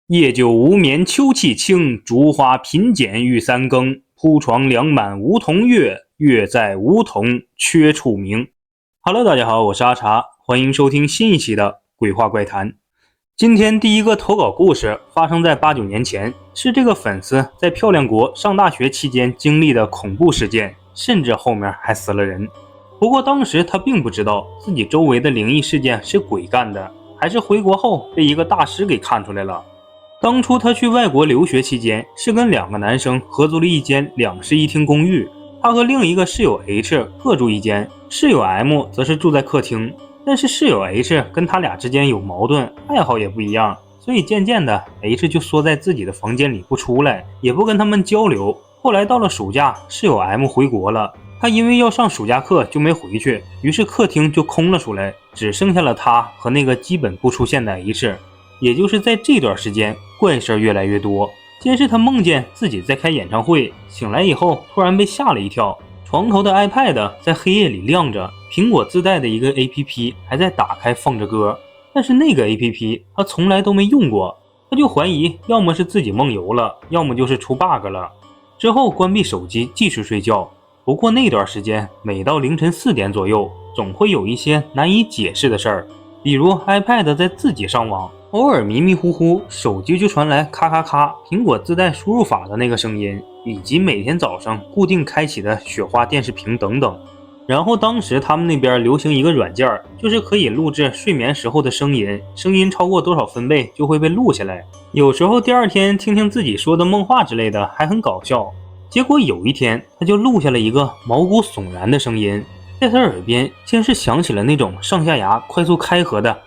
夜久无眠秋气清，竹花品剪欲三更。铺床两满梧桐月，月在梧桐缺处明。Hello， 大家好，我是阿茶，欢迎收听新一期的鬼话怪谈。今天第一个投稿故事发生在8、9年前，是这个粉丝在漂亮国上大学期间经历的恐怖事件，甚至后面还死了人。不过当时他并不知道自己周围的灵异事件是鬼干的，还是回国后被一个大师给看出来了。当初他去外国留学期间，是跟2个男生合租了一间2室1厅公寓，他和另一个室友 H 各住一间，室友 M 则是住在客厅。但是室友 H 跟他俩之间有矛盾，爱好也不一样，所以渐渐的 H 就缩在自己的房间里不出来，也不跟他们交流。后来到了暑假，室友 M 回国了，他因为要上暑假课就没回去，于是客厅就空了出来，只剩下了他和那个基本不出现的 H。 也就是在这段时间，怪事越来越多。先是他梦见自己在开演唱会，醒来以后突然被吓了一跳，床头的 iPad 在黑夜里亮着，苹果自带的一个 APP 还在打开放着歌，但是那个 APP 他从来都没用过，他就怀疑要么是自己梦游了，要么就是出 bug 了。之后关闭手机继续睡觉。不过那段时间每到凌晨4点左右，总会有一些难以解释的事儿，比如 iPad 在自己上网，偶尔迷迷糊糊手机就传来咔咔咔苹果自带输入法的那个声音，以及每天早上固定开启的雪花电视屏等等。然后当时他们那边流行一个软件，就是可以录制睡眠时候的声音，声音超过多少分贝就会被录下来，有时候第2天听听自己说的梦话之类的还很搞笑。结果有一天他就录下了一个毛骨悚然的声音，在他耳边先是响起了那种上下牙快速开合的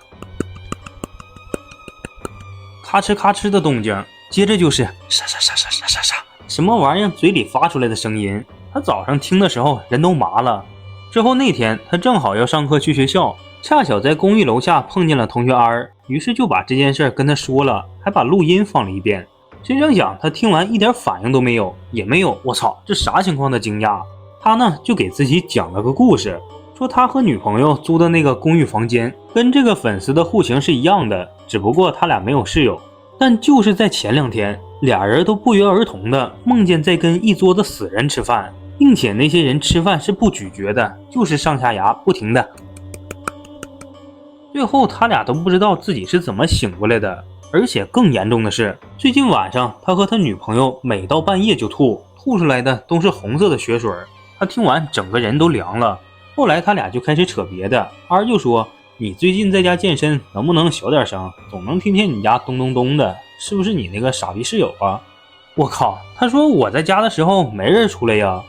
咔哧咔哧的动静，接着就是沙沙沙沙沙沙沙，什么玩意儿嘴里发出来的声音。他早上听的时候人都麻了。之后那天他正好要上课去学校，恰巧在公寓楼下碰见了同学 R， 于是就把这件事跟他说了，还把录音放了一遍。谁成想他听完一点反应都没有，也没有我操这啥情况的惊讶。他呢就给自己讲了个故事，说他和女朋友租的那个公寓房间跟这个粉丝的户型是一样的，只不过他俩没有室友。但就是在前2天，俩人都不约而同的梦见在跟一桌子死人吃饭，并且那些人吃饭是不咀嚼的，就是上下牙不停的。最后他俩都不知道自己是怎么醒过来的。而且更严重的是，最近晚上他和他女朋友每到半夜就吐出来的都是红色的血水。他听完整个人都凉了。后来他俩就开始扯别的，R就说你最近在家健身能不能小点声，总能听见你家咚咚咚的，是不是你那个傻逼室友啊？我靠，他说我在家的时候没人出来呀。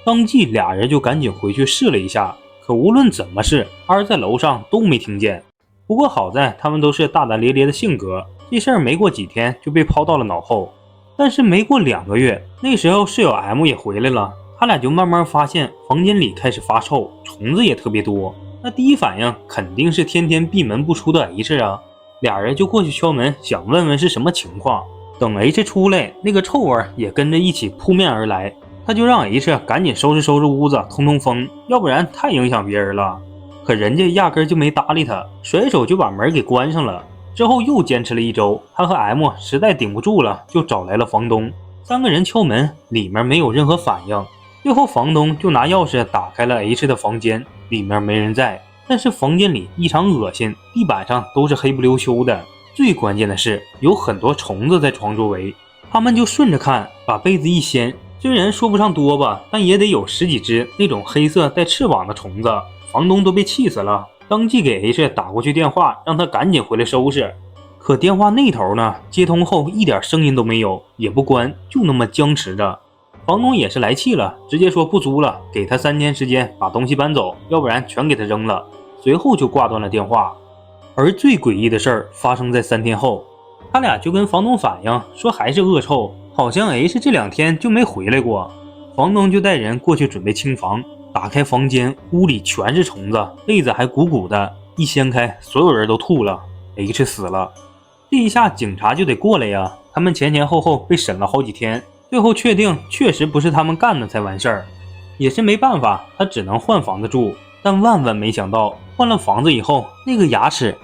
当即俩人就赶紧回去试了一下，可无论怎么试，R在楼上都没听见。不过好在他们都是大大咧咧的性格，这事儿没过几天就被抛到了脑后。但是没过2个月，那时候室友 M 也回来了，他俩就慢慢发现房间里开始发臭，虫子也特别多。那第一反应肯定是天天闭门不出的 H 啊，俩人就过去敲门，想问问是什么情况。等 H 出来，那个臭味也跟着一起扑面而来，他就让 H 赶紧收拾屋子通通风，要不然太影响别人了。可人家压根就没搭理他，甩手就把门给关上了。之后又坚持了1周，他和 M 实在顶不住了，就找来了房东。3个人敲门，里面没有任何反应。最后房东就拿钥匙打开了 H 的房间，里面没人在，但是房间里异常恶心，地板上都是黑不溜秋的。最关键的是有很多虫子在床周围。他们就顺着看，把被子一掀，虽然说不上多吧，但也得有10几只那种黑色带翅膀的虫子。房东都被气死了，当即给 H 打过去电话，让他赶紧回来收拾。可电话那头呢，接通后一点声音都没有，也不关，就那么僵持着。房东也是来气了，直接说不租了，给他3天时间把东西搬走，要不然全给他扔了。随后就挂断了电话。而最诡异的事儿发生在3天后，他俩就跟房东反映说还是恶臭，好像 H 这2天就没回来过。房东就带人过去准备清房，打开房间，屋里全是虫子，被子还鼓鼓的，一掀开所有人都吐了， H 死了。这一下警察就得过来呀，他们前后被审了好几天，最后确定确实不是他们干的才完事儿。也是没办法，他只能换房子住。但万万没想到，换了房子以后，那个牙齿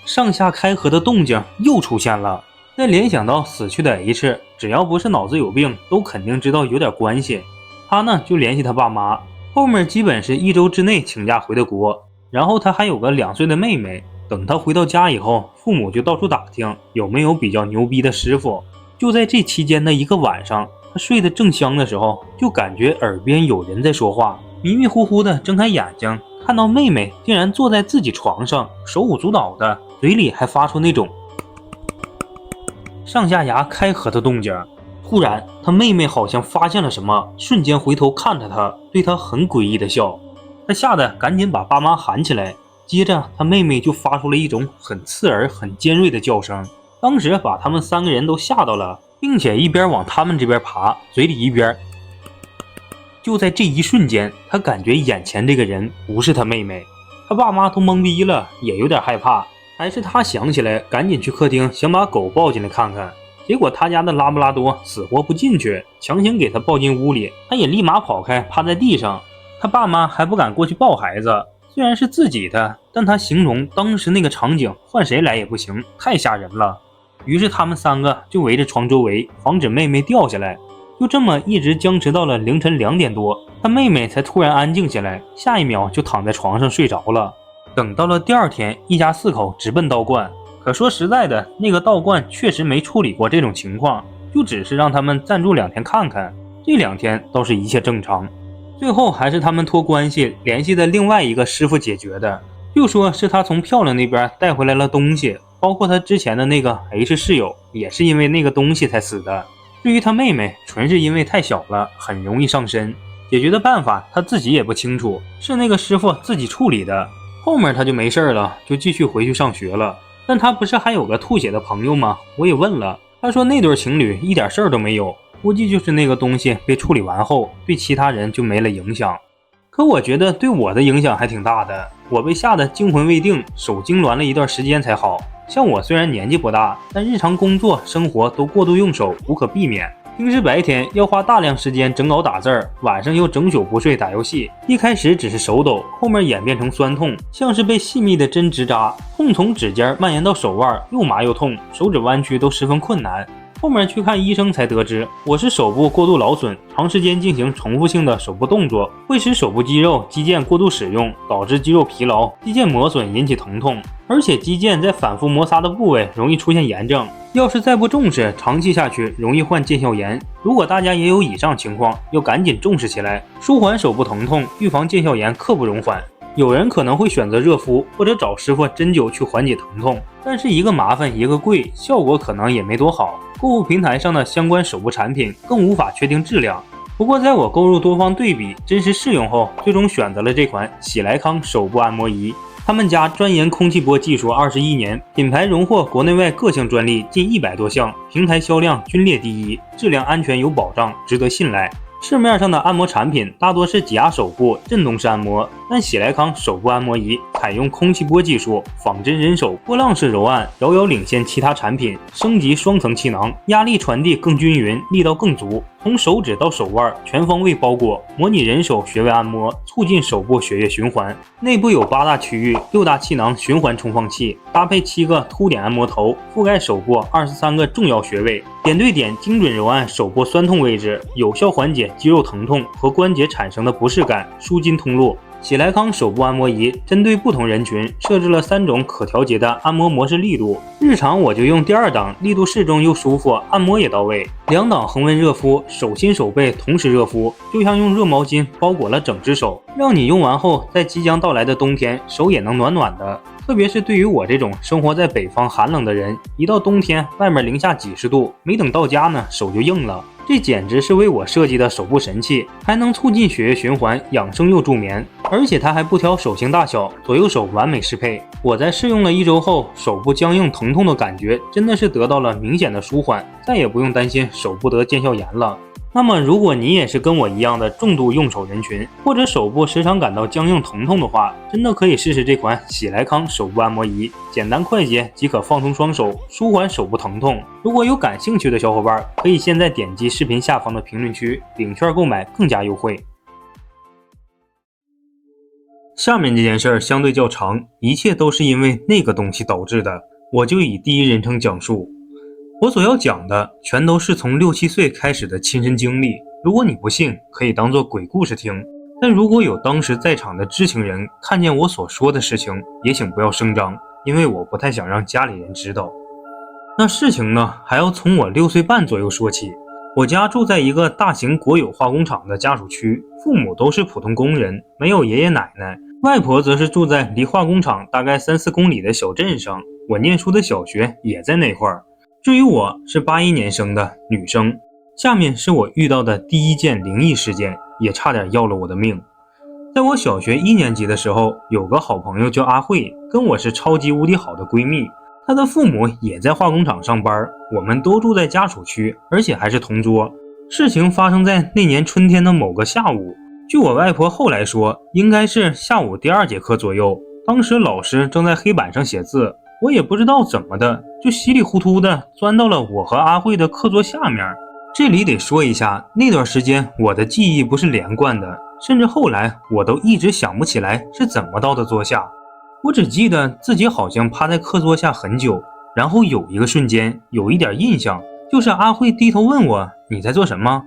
上下开合的动静又出现了。再联想到死去的 H， 只要不是脑子有病，都肯定知道有点关系。他呢就联系他爸妈，后面基本是1周之内请假回的国。然后他还有个2岁的妹妹，等他回到家以后，父母就到处打听有没有比较牛逼的师傅。就在这期间的一个晚上，他睡得正香的时候，就感觉耳边有人在说话，迷迷糊糊的睁开眼睛，看到妹妹竟然坐在自己床上，手舞足蹈的，嘴里还发出那种上下牙开合的动静。突然他妹妹好像发现了什么，瞬间回头看着他，对他很诡异的笑。他吓得赶紧把爸妈喊起来，接着他妹妹就发出了一种很刺耳很尖锐的叫声，当时把他们3个人都吓到了，并且一边往他们这边爬，嘴里一边。就在这一瞬间，他感觉眼前这个人不是他妹妹，他爸妈都懵逼了，也有点害怕。还是他想起来，赶紧去客厅想把狗抱进来看看，结果他家的拉布拉多死活不进去，强行给他抱进屋里，他也立马跑开，趴在地上。他爸妈还不敢过去抱孩子，虽然是自己的，但他形容当时那个场景换谁来也不行，太吓人了。于是他们3个就围着床周围，防止妹妹掉下来。就这么一直僵持到了凌晨2点多，他妹妹才突然安静下来，下一秒就躺在床上睡着了。等到了第2天，一家4口直奔道观。可说实在的，那个道观确实没处理过这种情况，就只是让他们暂住2天看看。这2天倒是一切正常。最后还是他们托关系联系的另外一个师傅解决的，就说是他从漂亮那边带回来了东西，包括他之前的那个 H 室友也是因为那个东西才死的。至于他妹妹，纯是因为太小了，很容易上身。解决的办法他自己也不清楚，是那个师傅自己处理的。后面他就没事了，就继续回去上学了。但他不是还有个吐血的朋友吗？我也问了，他说那对情侣一点事儿都没有，估计就是那个东西被处理完后，对其他人就没了影响。可我觉得对我的影响还挺大的，我被吓得惊魂未定，手痉挛了一段时间才好。像我虽然年纪不大，但日常工作生活都过度用手，无可避免。平时白天要花大量时间整稿打字儿，晚上又整宿不睡打游戏。一开始只是手抖，后面演变成酸痛，像是被细密的针直扎，痛从指尖蔓延到手腕，又麻又痛，手指弯曲都十分困难。后面去看医生才得知，我是手部过度劳损，长时间进行重复性的手部动作，会使手部肌肉肌腱过度使用，导致肌肉疲劳、肌腱磨损，引起疼痛。而且肌腱在反复摩擦的部位容易出现炎症，要是再不重视，长期下去容易患腱鞘炎。如果大家也有以上情况，要赶紧重视起来，舒缓手部疼痛，预防腱鞘炎刻不容缓。有人可能会选择热敷或者找师傅针灸去缓解疼痛，但是一个麻烦一个贵，效果可能也没多好。购物平台上的相关手部产品更无法确定质量。不过在我购入多方对比，真实试用后，最终选择了这款喜来康手部按摩仪。他们家钻研空气波技术21年，品牌荣获国内外各项专利近100多项，平台销量均列第一，质量安全有保障，值得信赖。市面上的按摩产品大多是挤压手部、震动式按摩，但喜来康手部按摩仪采用空气波技术，仿真人手波浪式揉按，遥遥领先其他产品，升级双层气囊，压力传递更均匀，力道更足，从手指到手腕全方位包裹，模拟人手穴位按摩，促进手部血液循环。内部有8大区域，6大气囊循环充放器，搭配7个凸点按摩头，覆盖手部23个重要穴位，点对点精准揉按手部酸痛位置，有效缓解肌肉疼痛和关节产生的不适感，舒筋通络。喜来康手部按摩仪针对不同人群设置了3种可调节的按摩模式力度，日常我就用第2档，力度适中又舒服，按摩也到位。2档恒温热敷，手心手背同时热敷，就像用热毛巾包裹了整只手，让你用完后在即将到来的冬天手也能暖暖的。特别是对于我这种生活在北方寒冷的人，一到冬天外面零下几十度，没等到家呢手就硬了。这简直是为我设计的手部神器，还能促进血液循环，养生又助眠，而且它还不挑手型大小，左右手完美适配。我在试用了1周后，手部僵硬疼痛的感觉真的是得到了明显的舒缓，再也不用担心手部得腱鞘炎了。那么如果你也是跟我一样的重度用手人群，或者手部时常感到僵硬疼痛的话，真的可以试试这款喜来康手部按摩仪，简单快捷即可放松双手，舒缓手部疼痛。如果有感兴趣的小伙伴，可以现在点击视频下方的评论区领券购买更加优惠。下面这件事儿相对较长，一切都是因为那个东西导致的，我就以第一人称讲述。我所要讲的全都是从6、7岁开始的亲身经历，如果你不信，可以当做鬼故事听。但如果有当时在场的知情人看见我所说的事情，也请不要声张，因为我不太想让家里人知道。那事情呢，还要从我6岁半左右说起。我家住在一个大型国有化工厂的家属区，父母都是普通工人，没有爷爷奶奶，外婆则是住在离化工厂大概3、4公里的小镇上。我念书的小学也在那块儿。至于我是81年生的女生。下面是我遇到的第一件灵异事件，也差点要了我的命。在我小学1年级的时候，有个好朋友叫阿慧，跟我是超级无敌好的闺蜜。她的父母也在化工厂上班，我们都住在家属区，而且还是同桌。事情发生在那年春天的某个下午，据我外婆后来说，应该是下午第2节课左右。当时老师正在黑板上写字，我也不知道怎么的，就稀里糊涂的钻到了我和阿慧的课桌下面。这里得说一下，那段时间我的记忆不是连贯的，甚至后来我都一直想不起来是怎么到的桌下。我只记得自己好像趴在课桌下很久，然后有一个瞬间有一点印象，就是阿慧低头问我你在做什么，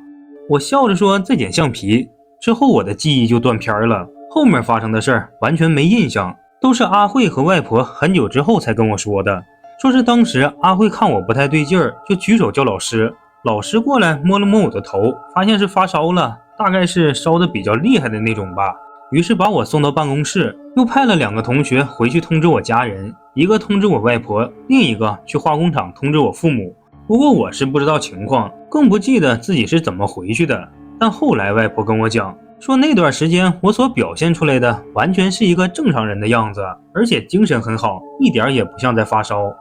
我笑着说在捡橡皮。之后我的记忆就断片了，后面发生的事儿完全没印象，都是阿慧和外婆很久之后才跟我说的。说是当时阿慧看我不太对劲儿，就举手叫老师，老师过来摸了摸我的头，发现是发烧了，大概是烧得比较厉害的那种吧，于是把我送到办公室，又派了2个同学回去通知我家人，一个通知我外婆，另一个去化工厂通知我父母。不过我是不知道情况，更不记得自己是怎么回去的。但后来外婆跟我讲，说那段时间我所表现出来的完全是一个正常人的样子，而且精神很好，一点也不像在发烧。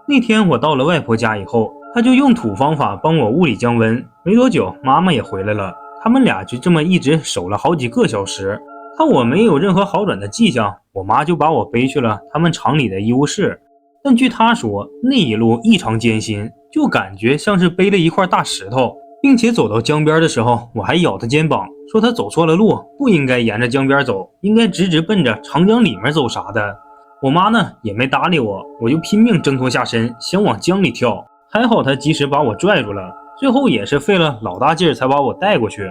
那天我到了外婆家以后，她就用土方法帮我物理降温，没多久妈妈也回来了，他们俩就这么一直守了好几个小时。看我没有任何好转的迹象，我妈就把我背去了他们厂里的医务室。但据她说，那一路异常艰辛，就感觉像是背了一块大石头，并且走到江边的时候，我还咬她肩膀，说她走错了路，不应该沿着江边走，应该直奔着长江里面走啥的。我妈呢也没搭理我，我就拼命挣脱下身，想往江里跳，还好她及时把我拽住了，最后也是费了老大劲儿才把我带过去。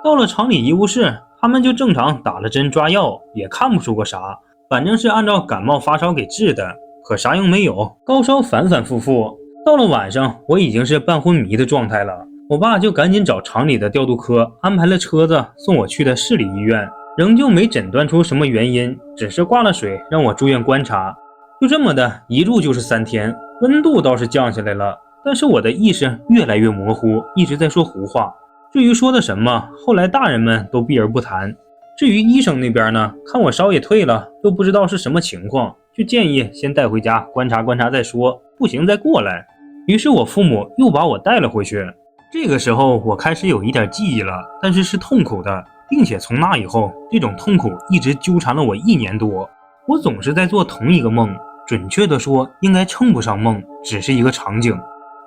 到了厂里医务室，他们就正常打了针抓药，也看不出个啥，反正是按照感冒发烧给治的，可啥用没有，高烧反反复复。到了晚上，我已经是半昏迷的状态了，我爸就赶紧找厂里的调度科安排了车子送我去的市里医院，仍旧没诊断出什么原因，只是挂了水让我住院观察。就这么的一住就是3天，温度倒是降下来了，但是我的意识越来越模糊，一直在说胡话。至于说的什么，后来大人们都避而不谈。至于医生那边呢，看我烧也退了，又不知道是什么情况，就建议先带回家观察观察再说，不行再过来。于是我父母又把我带了回去。这个时候我开始有一点记忆了，但是是痛苦的，并且从那以后，这种痛苦一直纠缠了我1年多。我总是在做同一个梦，准确的说应该称不上梦，只是一个场景。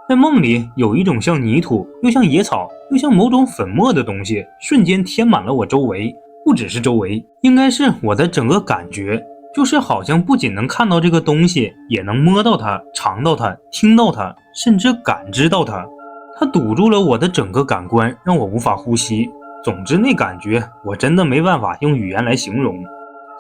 在梦里有一种像泥土，又像野草，又像某种粉末的东西，瞬间填满了我周围。不只是周围，应该是我的整个感觉，就是好像不仅能看到这个东西，也能摸到它，尝到它，听到它，甚至感知到它。它堵住了我的整个感官，让我无法呼吸。总之那感觉我真的没办法用语言来形容。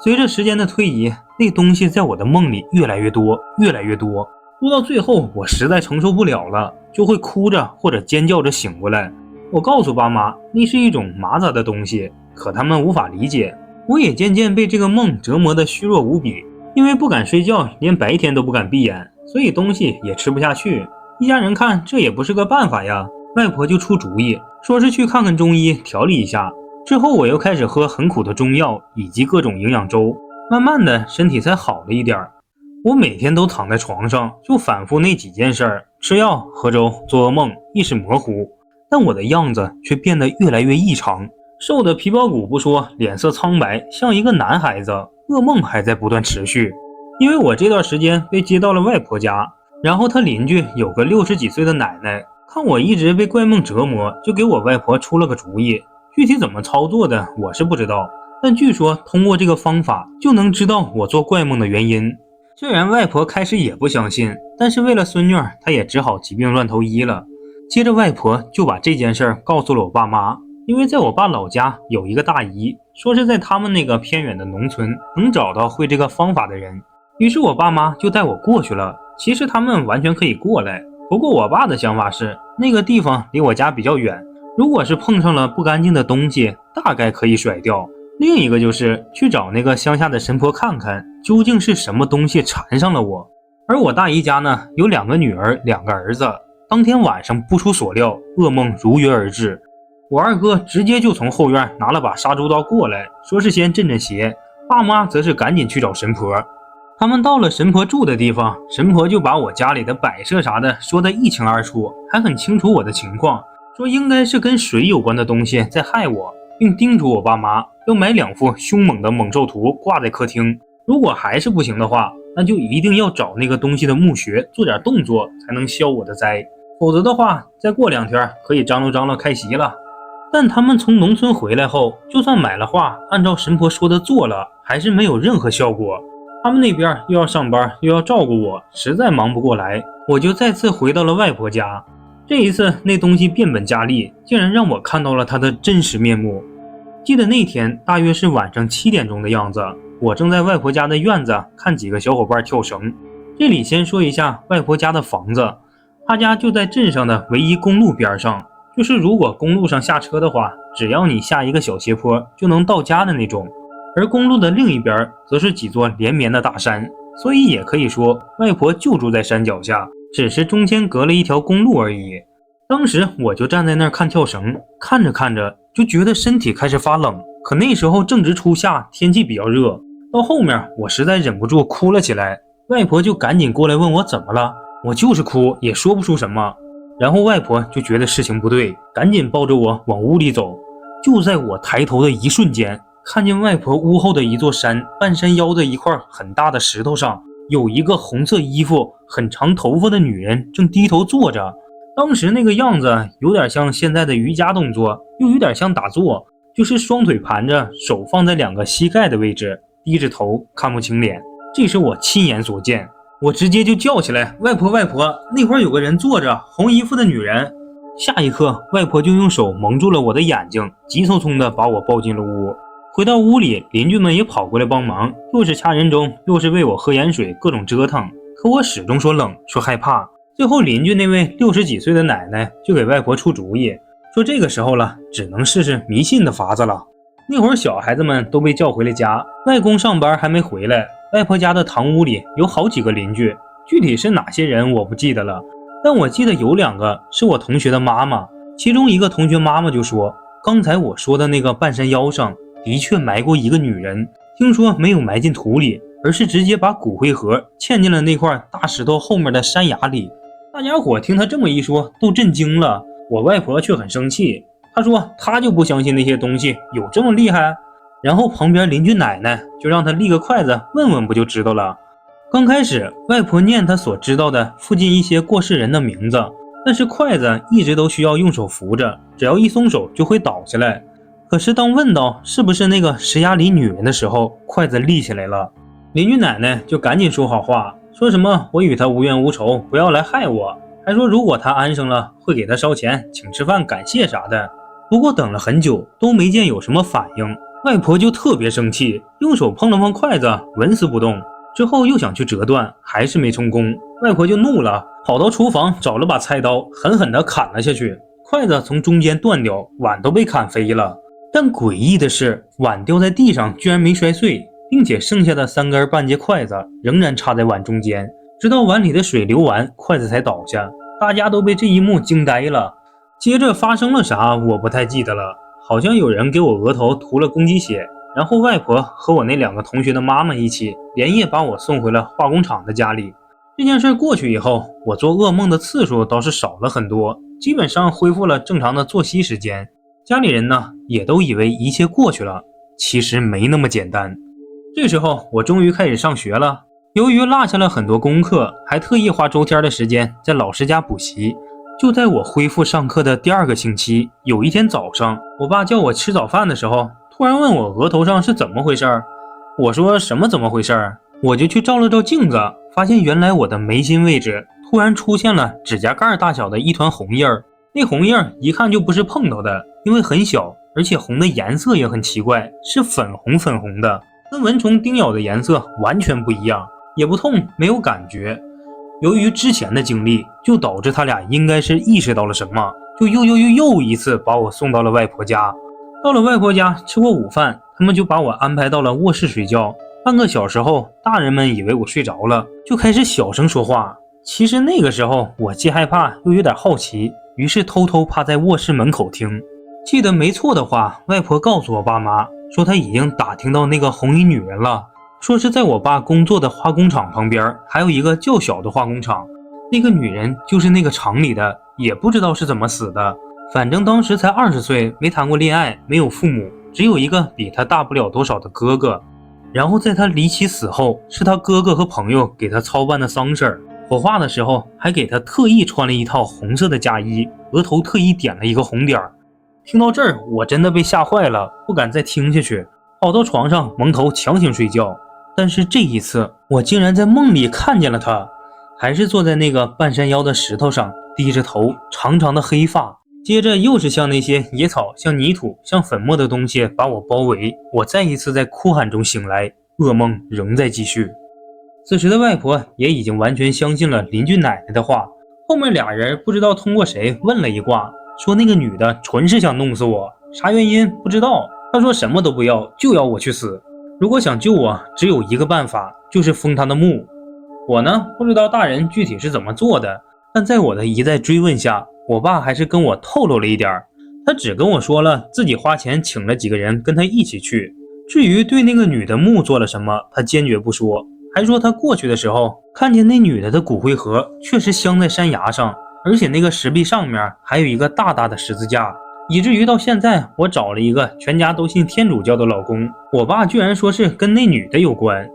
随着时间的推移，那东西在我的梦里越来越多，越来越多，多到最后我实在承受不了了，就会哭着或者尖叫着醒过来。我告诉爸妈那是一种麻杂的东西，可他们无法理解。我也渐渐被这个梦折磨得虚弱无比，因为不敢睡觉，连白天都不敢闭眼，所以东西也吃不下去。一家人看这也不是个办法呀，外婆就出主意，说是去看看中医调理一下。之后我又开始喝很苦的中药以及各种营养粥，慢慢的身体才好了一点。我每天都躺在床上，就反复那几件事儿，吃药、喝粥、做噩梦，意识模糊，但我的样子却变得越来越异常，瘦的皮包骨不说，脸色苍白，像一个男孩子。噩梦还在不断持续，因为我这段时间被接到了外婆家，然后她邻居有个60几岁的奶奶，看我一直被怪梦折磨，就给我外婆出了个主意，具体怎么操作的我是不知道，但据说通过这个方法就能知道我做怪梦的原因。虽然外婆开始也不相信，但是为了孙女儿，她也只好疾病乱投医了。接着外婆就把这件事儿告诉了我爸妈，因为在我爸老家有一个大姨，说是在他们那个偏远的农村能找到会这个方法的人。于是我爸妈就带我过去了。其实他们完全可以过来，不过我爸的想法是那个地方离我家比较远，如果是碰上了不干净的东西，大概可以甩掉。另一个就是去找那个乡下的神婆看看究竟是什么东西缠上了我。而我大姨家呢，有2个女儿2个儿子。当天晚上不出所料，噩梦如约而至。我二哥直接就从后院拿了把杀猪刀过来，说是先镇镇邪，爸妈则是赶紧去找神婆。他们到了神婆住的地方，神婆就把我家里的摆设啥的说得一清二楚，还很清楚我的情况，说应该是跟水有关的东西在害我，并叮嘱我爸妈要买2幅凶猛的猛兽图挂在客厅，如果还是不行的话，那就一定要找那个东西的墓穴做点动作才能消我的灾，否则的话再过2天可以张罗张罗开席了。但他们从农村回来后，就算买了画按照神婆说的做了，还是没有任何效果。他们那边又要上班又要照顾我，实在忙不过来，我就再次回到了外婆家。这一次那东西变本加厉，竟然让我看到了它的真实面目。记得那天大约是晚上7点钟的样子，我正在外婆家的院子看几个小伙伴跳绳。这里先说一下外婆家的房子，她家就在镇上的唯一公路边上，就是如果公路上下车的话，只要你下一个小斜坡就能到家的那种。而公路的另一边则是几座连绵的大山，所以也可以说外婆就住在山脚下，只是中间隔了一条公路而已。当时我就站在那儿看跳绳，看着看着就觉得身体开始发冷，可那时候正值初夏，天气比较热。到后面我实在忍不住哭了起来，外婆就赶紧过来问我怎么了，我就是哭也说不出什么。然后外婆就觉得事情不对，赶紧抱着我往屋里走。就在我抬头的一瞬间，看见外婆屋后的一座山半山腰的一块很大的石头上，有一个红色衣服很长头发的女人正低头坐着。当时那个样子有点像现在的瑜伽动作，又有点像打坐，就是双腿盘着，手放在2个膝盖的位置，低着头，看不清脸。这是我亲眼所见，我直接就叫起来，外婆外婆，那块有个人坐着，红衣服的女人。下一刻外婆就用手蒙住了我的眼睛，急匆匆地把我抱进了屋。回到屋里，邻居们也跑过来帮忙，又是掐人中，又是喂我喝盐水，各种折腾。可我始终说冷，说害怕。最后邻居那位60几岁的奶奶就给外婆出主意，说这个时候了，只能试试迷信的法子了。那会儿小孩子们都被叫回了家，外公上班还没回来。外婆家的堂屋里有好几个邻居，具体是哪些人我不记得了，但我记得有2个是我同学的妈妈。其中一个同学妈妈就说，刚才我说的那个半山腰上的确埋过一个女人，听说没有埋进土里，而是直接把骨灰盒嵌进了那块大石头后面的山崖里。大家伙听他这么一说都震惊了，我外婆却很生气，她说她就不相信那些东西有这么厉害。然后旁边邻居奶奶就让她立个筷子问问不就知道了。刚开始外婆念她所知道的附近一些过世人的名字，但是筷子一直都需要用手扶着，只要一松手就会倒下来。可是当问到是不是那个石崖里女人的时候，筷子立起来了。邻居奶奶就赶紧说好话，说什么我与她无冤无仇，不要来害我，还说如果她安生了会给她烧钱请吃饭感谢啥的。不过等了很久都没见有什么反应，外婆就特别生气，用手碰了碰筷子，纹丝不动。之后又想去折断，还是没成功，外婆就怒了，跑到厨房找了把菜刀，狠狠地砍了下去，筷子从中间断掉，碗都被砍飞了。但诡异的是，碗掉在地上居然没摔碎，并且剩下的3根半截筷子仍然插在碗中间，直到碗里的水流完，筷子才倒下。大家都被这一幕惊呆了。接着发生了啥我不太记得了，好像有人给我额头涂了公鸡血，然后外婆和我那2个同学的妈妈一起连夜把我送回了化工厂的家里。这件事过去以后，我做噩梦的次数倒是少了很多，基本上恢复了正常的作息时间。家里人呢也都以为一切过去了，其实没那么简单。这时候我终于开始上学了，由于落下了很多功课，还特意花周天的时间在老师家补习。就在我恢复上课的第2个星期，有一天早上，我爸叫我吃早饭的时候，突突然问我额头上是怎么回事儿。我说什么怎么回事儿？我就去照了照镜子，发现原来我的眉心位置突然出现了指甲盖大小的一团红印儿。那红印儿一看就不是碰到的，因为很小，而且红的颜色也很奇怪，是粉红粉红的，跟蚊虫叮咬的颜色完全不一样，也不痛，没有感觉。由于之前的经历，就导致他俩应该是意识到了什么，就又一次把我送到了外婆家。到了外婆家吃过午饭，他们就把我安排到了卧室睡觉。半个小时后，大人们以为我睡着了，就开始小声说话。其实那个时候我既害怕又有点好奇，于是偷偷趴在卧室门口听。记得没错的话，外婆告诉我爸妈说她已经打听到那个红衣女人了，说是在我爸工作的化工厂旁边还有一个较小的化工厂，那个女人就是那个厂里的，也不知道是怎么死的。反正当时才20岁，没谈过恋爱，没有父母，只有一个比他大不了多少的哥哥。然后在他离奇死后，是他哥哥和朋友给他操办的丧事儿，火化的时候还给他特意穿了一套红色的嫁衣，额头特意点了一个红点儿。听到这儿，我真的被吓坏了，不敢再听下去，跑到床上蒙头强行睡觉。但是这一次，我竟然在梦里看见了他，还是坐在那个半山腰的石头上，低着头，长长的黑发。接着又是像那些野草、像泥土、像粉末的东西把我包围，我再一次在哭喊中醒来，噩梦仍在继续。此时的外婆也已经完全相信了邻居奶奶的话，后面俩人不知道通过谁问了一卦，说那个女的纯是想弄死我，啥原因不知道，她说什么都不要，就要我去死，如果想救我，只有一个办法，就是封她的墓。我呢，不知道大人具体是怎么做的，但在我的一再追问下，我爸还是跟我透露了一点，他只跟我说了自己花钱请了几个人跟他一起去，至于对那个女的墓做了什么，他坚决不说，还说他过去的时候看见那女的的骨灰盒确实镶在山崖上，而且那个石壁上面还有一个大大的十字架，以至于到现在我找了一个全家都信天主教的老公，我爸居然说是跟那女的有关。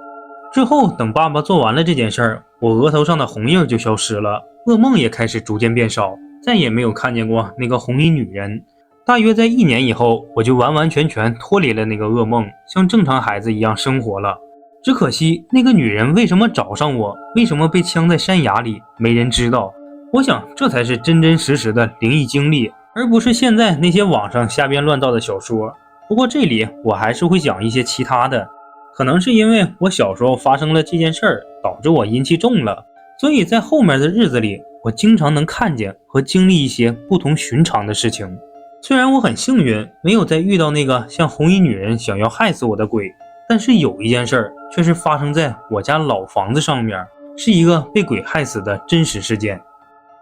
之后等爸爸做完了这件事儿，我额头上的红印就消失了，噩梦也开始逐渐变少，再也没有看见过那个红衣女人。大约在1年以后，我就完完全全脱离了那个噩梦，像正常孩子一样生活了。只可惜那个女人为什么找上我，为什么被镶在山崖里，没人知道。我想这才是真真实实的灵异经历，而不是现在那些网上瞎编乱造的小说。不过这里我还是会讲一些其他的，可能是因为我小时候发生了这件事儿，导致我阴气重了，所以在后面的日子里，我经常能看见和经历一些不同寻常的事情。虽然我很幸运，没有再遇到那个像红衣女人想要害死我的鬼，但是有一件事儿却是发生在我家老房子上面，是一个被鬼害死的真实事件。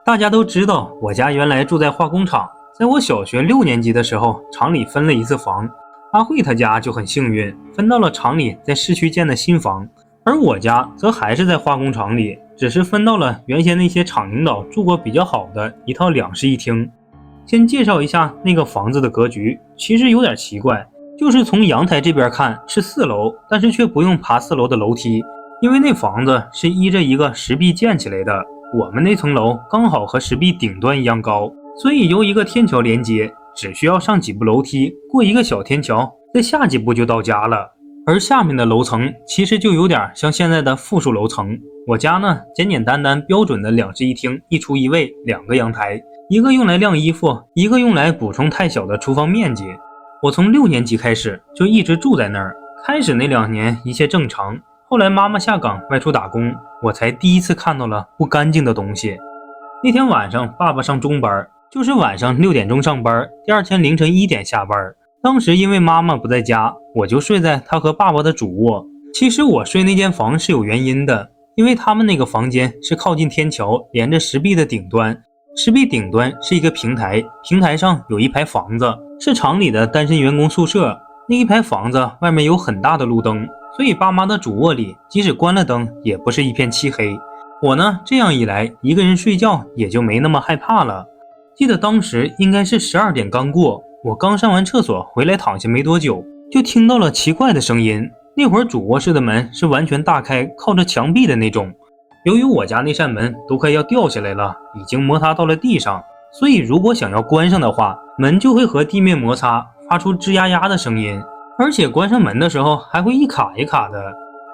大家都知道，我家原来住在化工厂，在我小学6年级的时候，厂里分了一次房。阿慧她家就很幸运，分到了厂里在市区建的新房，而我家则还是在化工厂里，只是分到了原先那些厂领导住过比较好的一套2室1厅。先介绍一下那个房子的格局，其实有点奇怪，就是从阳台这边看是4楼，但是却不用爬4楼的楼梯，因为那房子是依着一个石壁建起来的，我们那层楼刚好和石壁顶端一样高，所以由一个天桥连接，只需要上几步楼梯，过一个小天桥，再下几步就到家了。而下面的楼层其实就有点像现在的复数楼层。我家呢，简简单单标准的2室1厅，1厨1卫，2个阳台，一个用来晾衣服，一个用来补充太小的厨房面积。我从6年级开始就一直住在那儿，开始那2年一切正常，后来妈妈下岗外出打工，我才第一次看到了不干净的东西。那天晚上爸爸上中班，就是晚上6点钟上班，第2天凌晨1点下班。当时因为妈妈不在家，我就睡在她和爸爸的主卧。其实我睡那间房是有原因的，因为他们那个房间是靠近天桥，连着石壁的顶端，石壁顶端是一个平台，平台上有一排房子，是厂里的单身员工宿舍。那一排房子外面有很大的路灯，所以爸妈的主卧里即使关了灯也不是一片漆黑。我呢，这样一来一个人睡觉也就没那么害怕了。记得当时应该是12点刚过，我刚上完厕所回来躺下没多久，就听到了奇怪的声音。那会儿主卧室的门是完全大开，靠着墙壁的那种。由于我家那扇门都快要掉下来了，已经摩擦到了地上，所以如果想要关上的话，门就会和地面摩擦，发出吱呀呀的声音。而且关上门的时候还会一卡一卡的。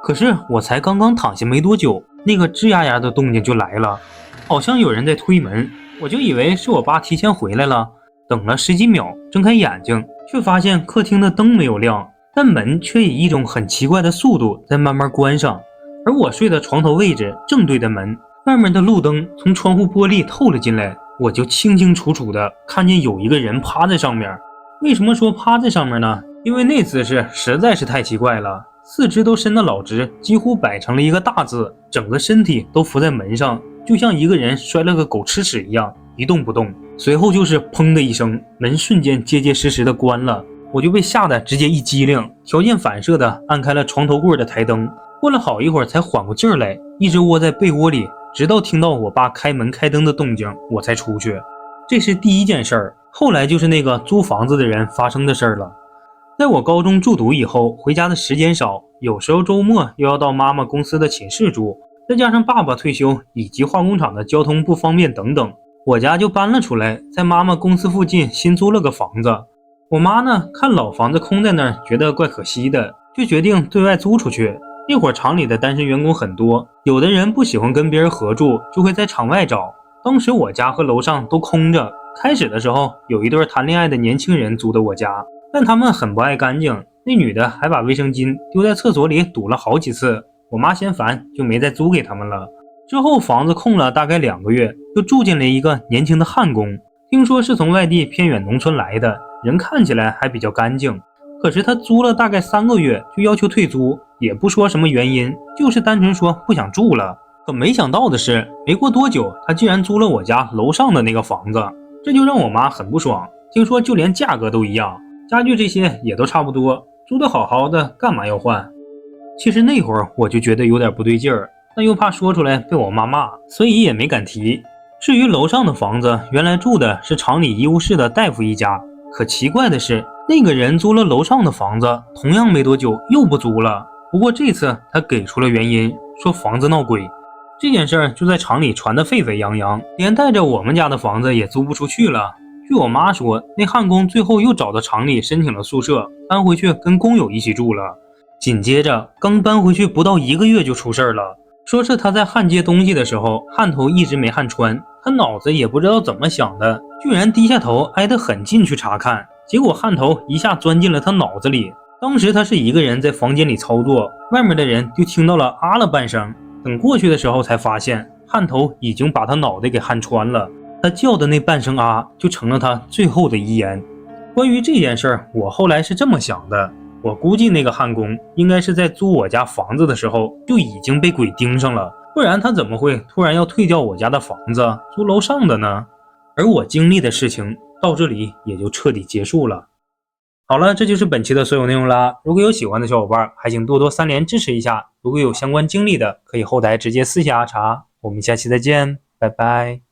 可是我才刚刚躺下没多久，那个吱呀呀的动静就来了，好像有人在推门，我就以为是我爸提前回来了。等了十几秒，睁开眼睛，却发现客厅的灯没有亮，但门却以一种很奇怪的速度在慢慢关上。而我睡的床头位置正对着门，外面的路灯从窗户玻璃透了进来，我就清清楚楚的看见有一个人趴在上面。为什么说趴在上面呢？因为那姿势实在是太奇怪了，四肢都伸得老直，几乎摆成了一个大字，整个身体都伏在门上，就像一个人摔了个狗吃屎一样，一动不动。随后就是砰的一声，门瞬间结结实实的关了，我就被吓得直接一激灵，条件反射的按开了床头柜的台灯。过了好一会儿才缓过劲儿来，一直窝在被窝里，直到听到我爸开门开灯的动静，我才出去。这是第一件事儿。后来就是那个租房子的人发生的事儿了。在我高中住读以后，回家的时间少，有时候周末又要到妈妈公司的寝室住，再加上爸爸退休以及化工厂的交通不方便等等，我家就搬了出来，在妈妈公司附近新租了个房子。我妈呢，看老房子空在那儿，觉得怪可惜的，就决定对外租出去。那会儿厂里的单身员工很多，有的人不喜欢跟别人合住，就会在厂外找。当时我家和楼上都空着，开始的时候有一对谈恋爱的年轻人租的我家，但他们很不爱干净，那女的还把卫生巾丢在厕所里堵了好几次，我妈嫌烦就没再租给他们了。之后房子空了大概2个月，又住进了一个年轻的焊工，听说是从外地偏远农村来的，人看起来还比较干净。可是他租了大概3个月就要求退租，也不说什么原因，就是单纯说不想住了。可没想到的是，没过多久他竟然租了我家楼上的那个房子，这就让我妈很不爽。听说就连价格都一样，家具这些也都差不多，租得好好的干嘛要换？其实那会儿我就觉得有点不对劲儿，但又怕说出来被我妈骂，所以也没敢提。至于楼上的房子，原来住的是厂里医务室的大夫一家，可奇怪的是，那个人租了楼上的房子，同样没多久又不租了。不过这次他给出了原因，说房子闹鬼。这件事儿就在厂里传得沸沸扬扬，连带着我们家的房子也租不出去了。据我妈说，那焊工最后又找到厂里申请了宿舍，搬回去跟工友一起住了。紧接着刚搬回去不到1个月就出事了，说是他在焊接东西的时候，焊头一直没焊穿，他脑子也不知道怎么想的，居然低下头挨得很近去查看，结果焊头一下钻进了他脑子里。当时他是一个人在房间里操作，外面的人就听到了啊了半声，等过去的时候才发现焊头已经把他脑袋给焊穿了，他叫的那半声啊就成了他最后的遗言。关于这件事儿，我后来是这么想的，我估计那个焊工应该是在租我家房子的时候就已经被鬼盯上了，不然他怎么会突然要退掉我家的房子租楼上的呢？而我经历的事情到这里也就彻底结束了。好了，这就是本期的所有内容啦。如果有喜欢的小伙伴，还请多多3连支持一下。如果有相关经历的，可以后台直接私下查。我们下期再见，拜拜。